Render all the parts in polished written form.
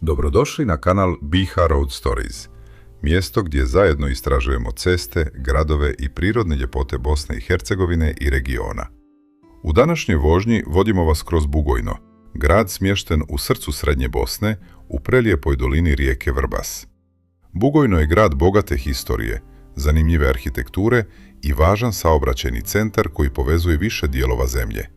Dobrodošli na kanal BiH Road Stories, mjesto gdje zajedno istražujemo ceste, gradove i prirodne ljepote Bosne i Hercegovine i regiona. U današnjoj vožnji vodimo vas kroz Bugojno, grad smješten u srcu srednje Bosne, u prelijepoj dolini rijeke Vrbas. Bugojno je grad bogate historije, zanimljive arhitekture i važan saobraćajni centar koji povezuje više dijelova zemlje.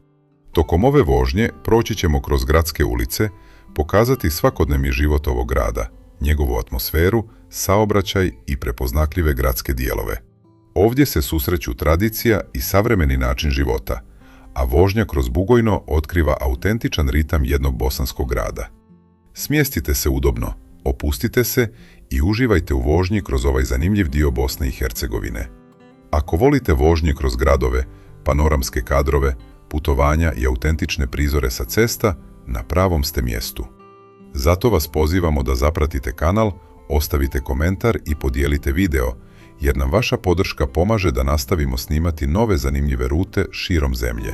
Tokom ove vožnje proći ćemo kroz gradske ulice, pokazati svakodnevni život ovog grada, njegovu atmosferu, saobraćaj i prepoznatljive gradske dijelove. Ovdje se susreću tradicija i savremeni način života, a vožnja kroz Bugojno otkriva autentičan ritam jednog bosanskog grada. Smjestite se udobno, opustite se i uživajte u vožnji kroz ovaj zanimljiv dio Bosne i Hercegovine. Ako volite vožnje kroz gradove, panoramske kadrove, putovanja i autentične prizore sa cesta, na pravom ste mjestu. Zato vas pozivamo da zapratite kanal, ostavite komentar i podijelite video, jer nam vaša podrška pomaže da nastavimo snimati nove zanimljive rute širom zemlje.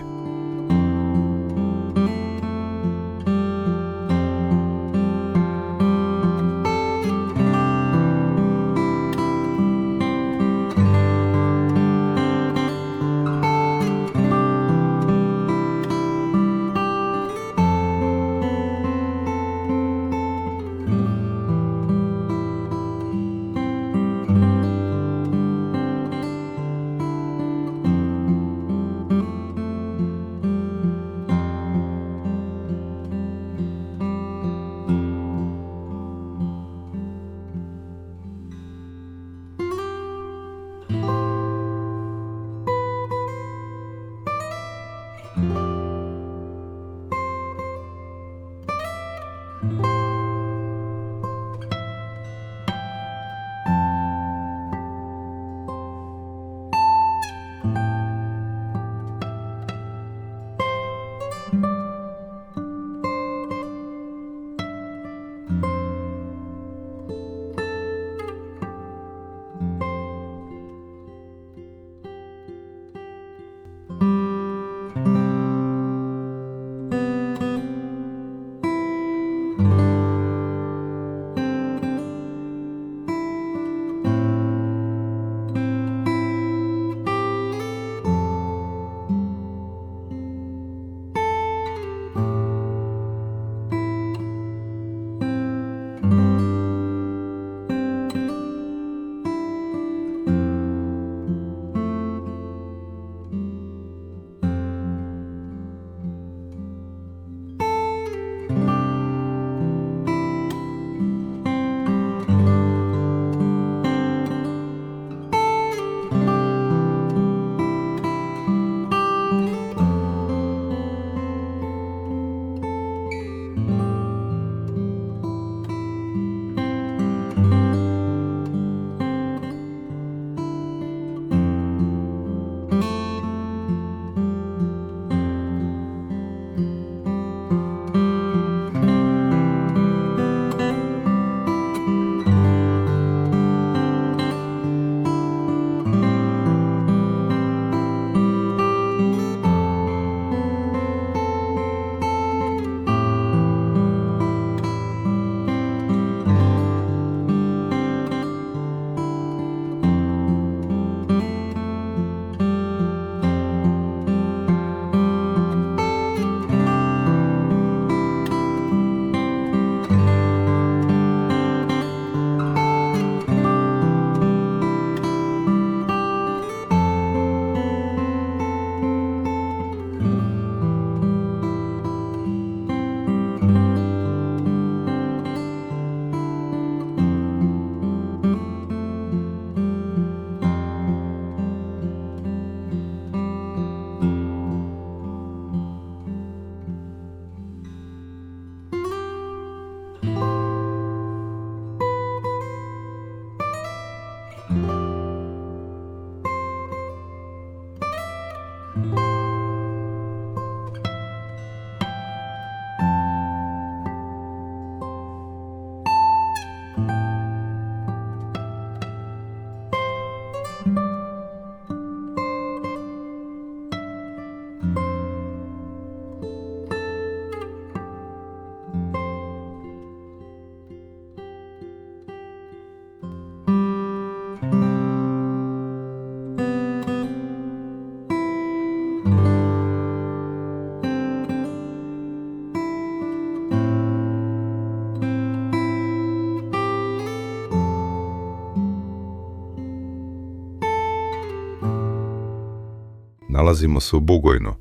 Nalazimo se u Bugojnu,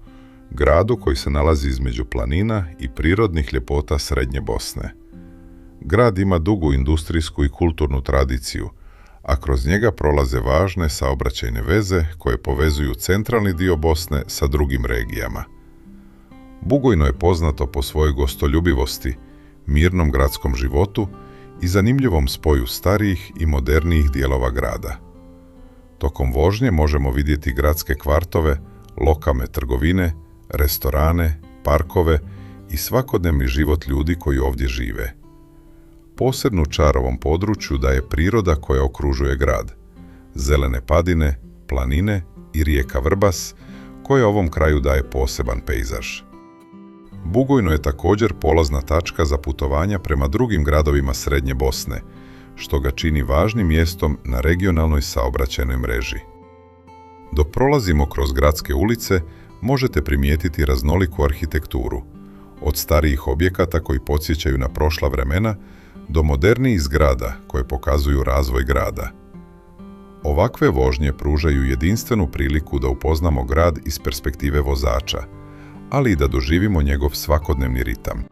gradu koji se nalazi između planina i prirodnih ljepota srednje Bosne. Grad ima dugu industrijsku i kulturnu tradiciju, a kroz njega prolaze važne saobraćajne veze koje povezuju centralni dio Bosne sa drugim regijama. Bugojno je poznato po svojoj gostoljubivosti, mirnom gradskom životu i zanimljivom spoju starijih i modernijih dijelova grada. Tokom vožnje možemo vidjeti gradske kvartove, lokalne trgovine, restorane, parkove i svakodnevni život ljudi koji ovdje žive. Posebnu čar ovom području daje priroda koja okružuje grad, zelene padine, planine i rijeka Vrbas, koja ovom kraju daje poseban pejzaž. Bugojno je također polazna tačka za putovanja prema drugim gradovima srednje Bosne, što ga čini važnim mjestom na regionalnoj saobraćajnoj mreži. Dok prolazimo kroz gradske ulice, možete primijetiti raznoliku arhitekturu, od starijih objekata koji podsjećaju na prošla vremena, do modernijih zgrada koje pokazuju razvoj grada. Ovakve vožnje pružaju jedinstvenu priliku da upoznamo grad iz perspektive vozača, ali i da doživimo njegov svakodnevni ritam.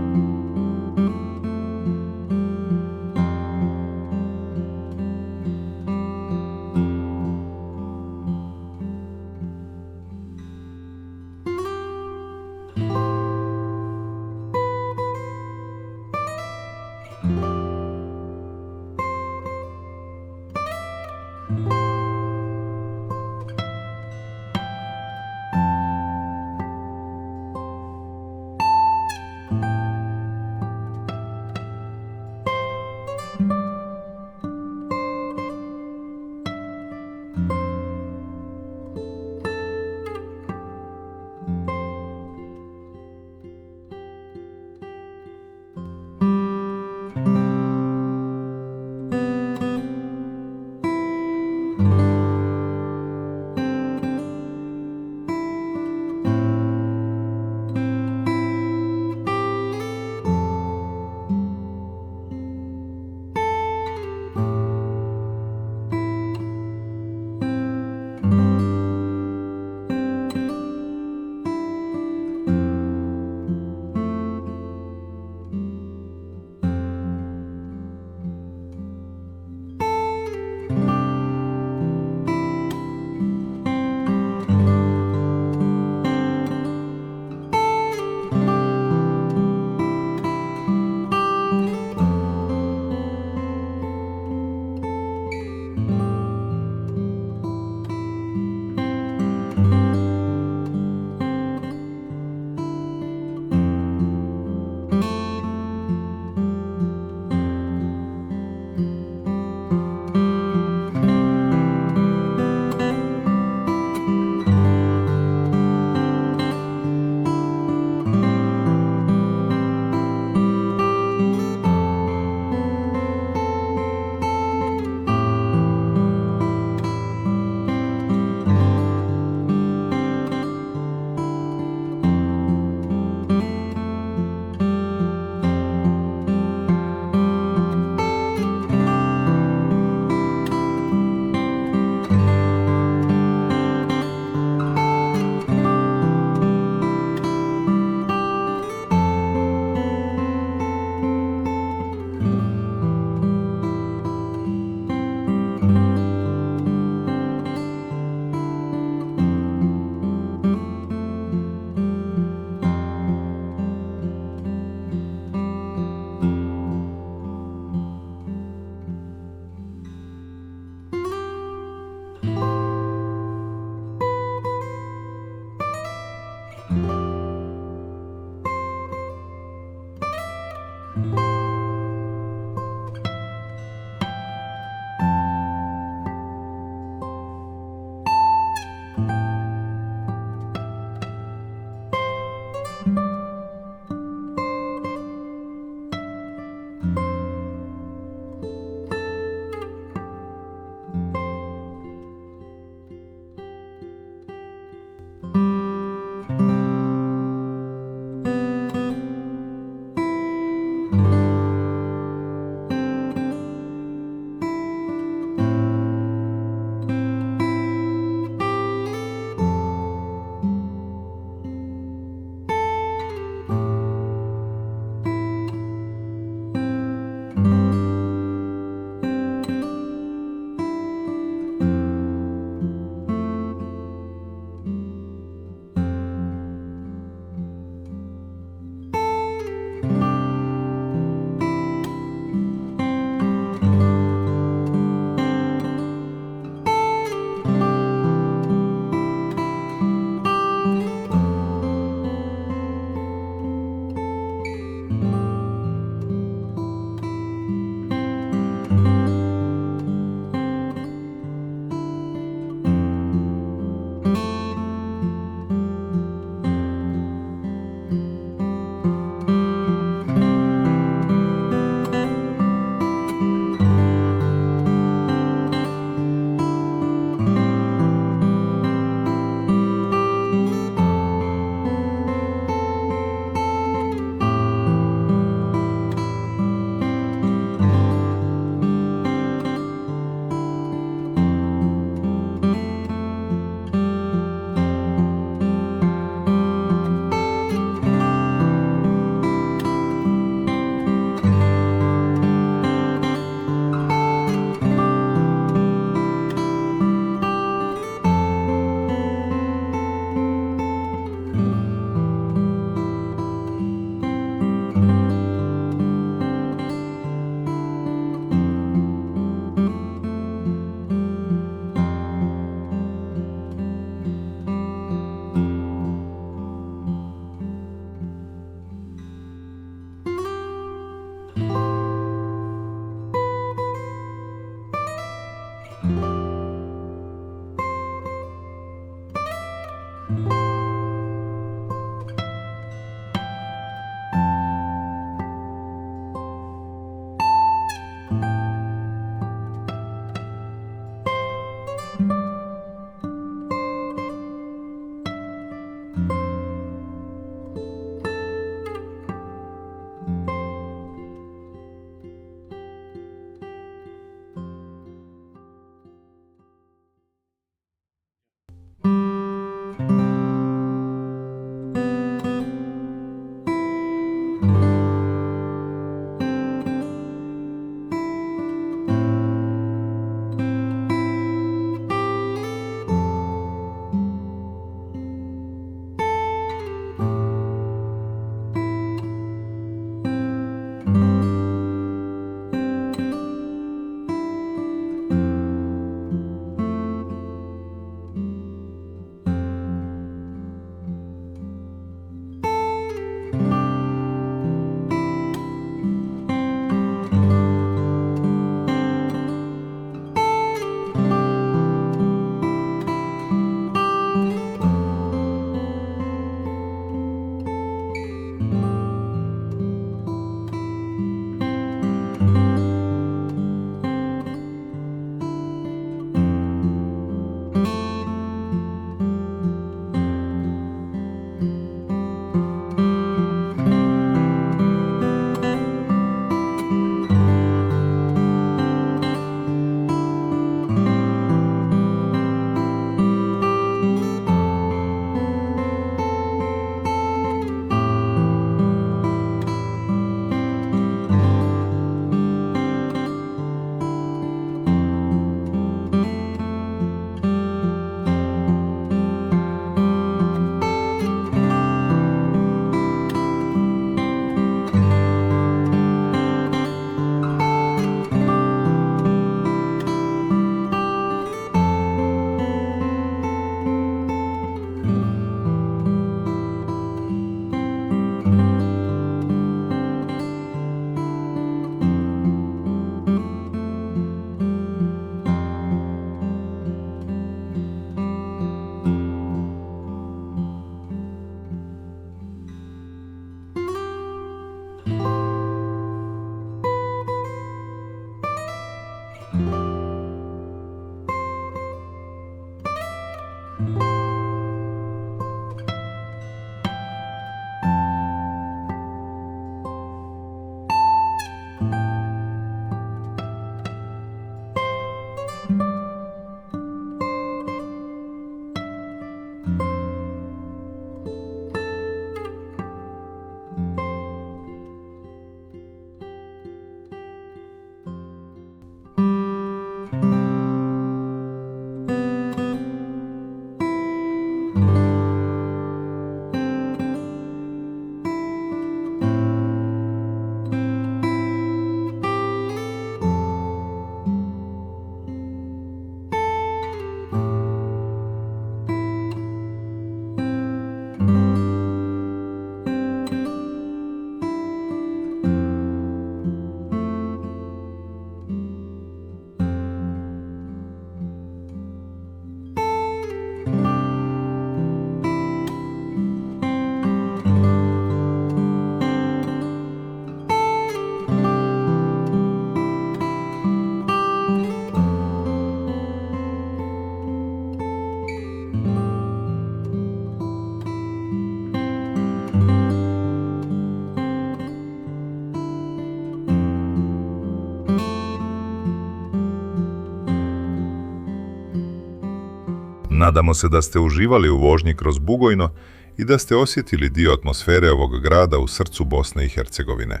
Nadamo se da ste uživali u vožnji kroz Bugojno i da ste osjetili dio atmosfere ovog grada u srcu Bosne i Hercegovine.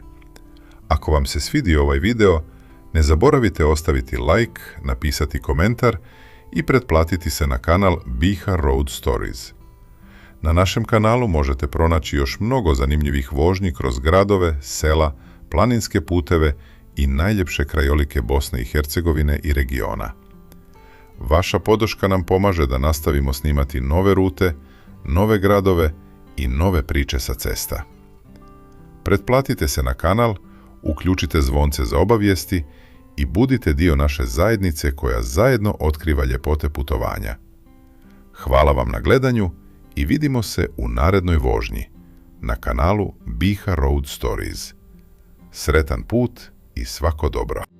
Ako vam se svidio ovaj video, ne zaboravite ostaviti like, napisati komentar i pretplatiti se na kanal Bihar Road Stories. Na našem kanalu možete pronaći još mnogo zanimljivih vožnji kroz gradove, sela, planinske puteve i najljepše krajolike Bosne i Hercegovine i regiona. Vaša podrška nam pomaže da nastavimo snimati nove rute, nove gradove i nove priče sa cesta. Pretplatite se na kanal, uključite zvonce za obavijesti i budite dio naše zajednice koja zajedno otkriva ljepote putovanja. Hvala vam na gledanju i vidimo se u narednoj vožnji na kanalu Bihar Road Stories. Sretan put i svako dobro!